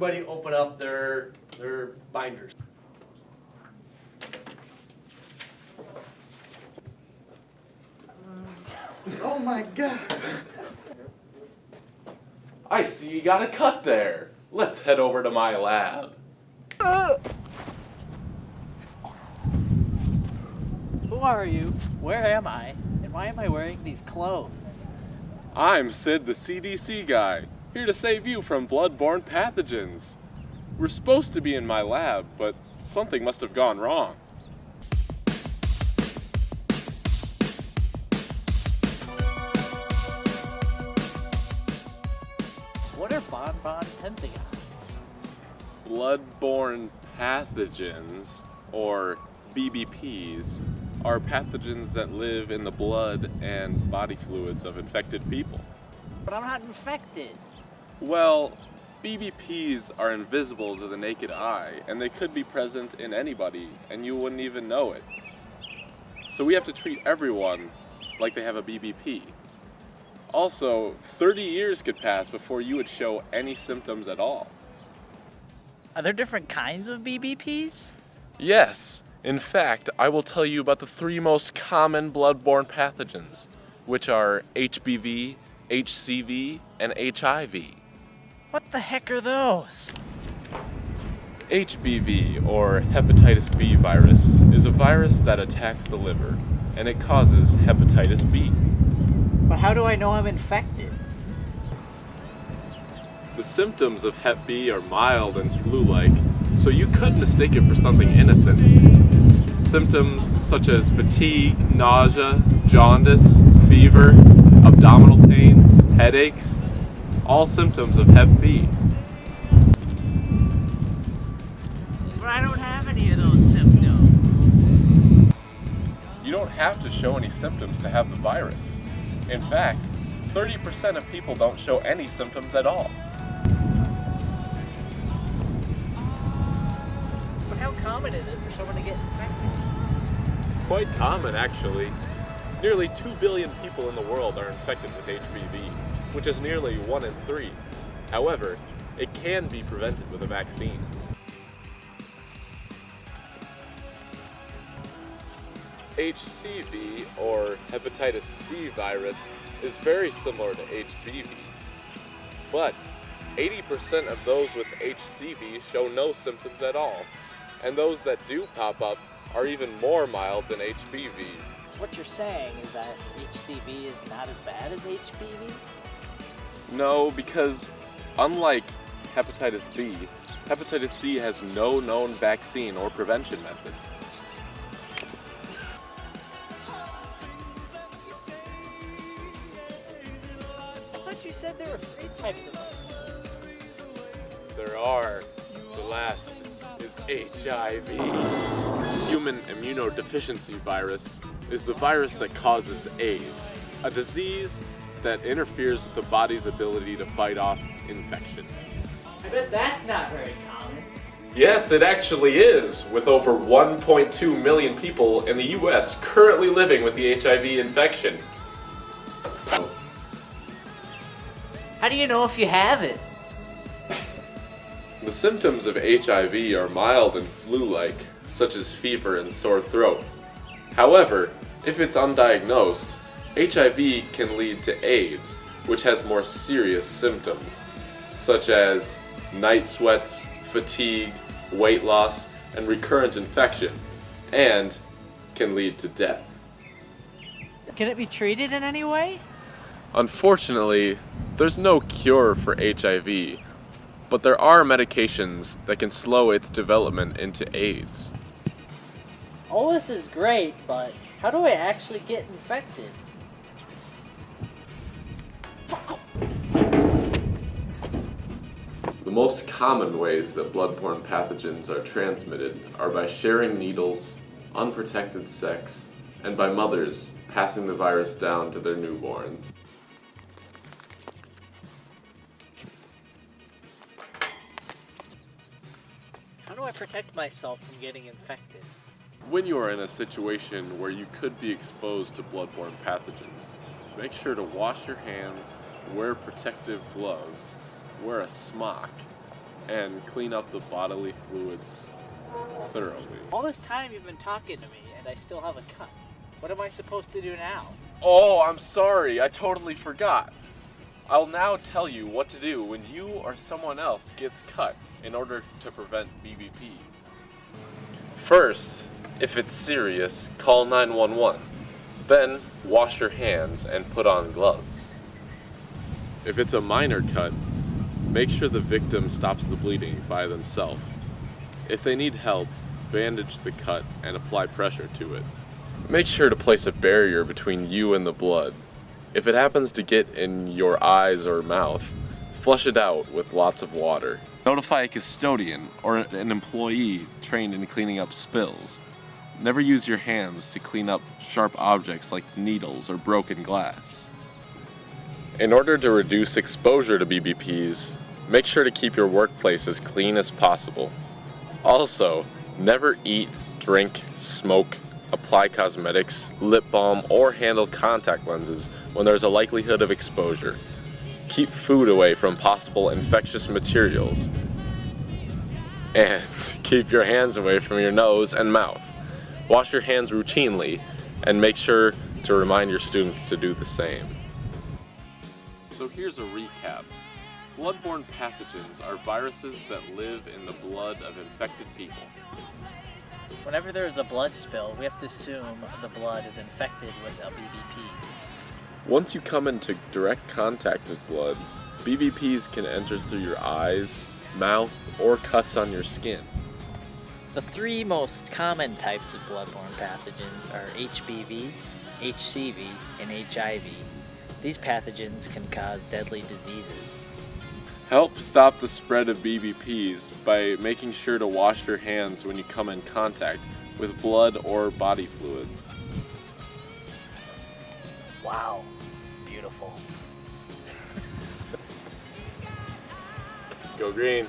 everybody open up their binders. Oh my God. I see you got a cut there. Let's head over to my lab. Who are you? Where am I? And why am I wearing these clothes? I'm Sid, the CDC guy, here to save you from blood-borne pathogens. We're supposed to be in my lab, but something must have gone wrong. What are Borne Pathogens? Blood-borne pathogens, or BBPs, are pathogens that live in the blood and body fluids of infected people. But I'm not infected. Well, BBPs are invisible to the naked eye, and they could be present in anybody, and you wouldn't even know it. So we have to treat everyone like they have a BBP. Also, 30 years could pass before you would show any symptoms at all. Are there different kinds of BBPs? Yes. In fact, I will tell you about the 3 most common blood-borne pathogens, which are HBV, HCV, and HIV. What the heck are those? HBV, or hepatitis B virus, is a virus that attacks the liver, and it causes hepatitis B. But how do I know I'm infected? The symptoms of Hep B are mild and flu-like, so you could mistake it for something innocent. Symptoms such as fatigue, nausea, jaundice, fever, abdominal pain, headaches, all symptoms of Hep B. But I don't have any of those symptoms. You don't have to show any symptoms to have the virus. In fact, 30% of people don't show any symptoms at all. But how common is it for someone to get infected? Quite common, actually. Nearly 2 billion people in the world are infected with HBV, which is nearly 1 in 3. However, it can be prevented with a vaccine. HCV, or hepatitis C virus, is very similar to HBV. But 80% of those with HCV show no symptoms at all, and those that do pop up are even more mild than HBV. So what you're saying is that HCV is not as bad as HBV? No, because unlike hepatitis B, hepatitis C has no known vaccine or prevention method. I thought you said there were 3 types of viruses. There are. The last is HIV. Human immunodeficiency virus is the virus that causes AIDS, a disease that interferes with the body's ability to fight off infection. I bet that's not very common. Yes, it actually is, with over 1.2 million people in the US currently living with the HIV infection. How do you know if you have it? The symptoms of HIV are mild and flu-like, such as fever and sore throat. However, if it's undiagnosed, HIV can lead to AIDS, which has more serious symptoms, such as night sweats, fatigue, weight loss, and recurrent infection, and can lead to death. Can it be treated in any way? Unfortunately, there's no cure for HIV, but there are medications that can slow its development into AIDS. All this is great, but how do I actually get infected? The most common ways that blood-borne pathogens are transmitted are by sharing needles, unprotected sex, and by mothers passing the virus down to their newborns. How do I protect myself from getting infected? When you are in a situation where you could be exposed to blood-borne pathogens, make sure to wash your hands, wear protective gloves, wear a smock, and clean up the bodily fluids thoroughly. All this time you've been talking to me, and I still have a cut. What am I supposed to do now? Oh, I'm sorry, I totally forgot. I'll now tell you what to do when you or someone else gets cut in order to prevent BBPs. First, if it's serious, call 911. Then, wash your hands and put on gloves. If it's a minor cut, make sure the victim stops the bleeding by themselves. If they need help, bandage the cut and apply pressure to it. Make sure to place a barrier between you and the blood. If it happens to get in your eyes or mouth, flush it out with lots of water. Notify a custodian or an employee trained in cleaning up spills. Never use your hands to clean up sharp objects like needles or broken glass. In order to reduce exposure to BBPs, make sure to keep your workplace as clean as possible. Also, never eat, drink, smoke, apply cosmetics, lip balm, or handle contact lenses when there's a likelihood of exposure. Keep food away from possible infectious materials. And keep your hands away from your nose and mouth. Wash your hands routinely and make sure to remind your students to do the same. So here's a recap. Bloodborne pathogens are viruses that live in the blood of infected people. Whenever there is a blood spill, we have to assume the blood is infected with a BBP. Once you come into direct contact with blood, BBPs can enter through your eyes, mouth, or cuts on your skin. The three most common types of bloodborne pathogens are HBV, HCV, and HIV. These pathogens can cause deadly diseases. Help stop the spread of BBPs by making sure to wash your hands when you come in contact with blood or body fluids. Wow, beautiful. Go green.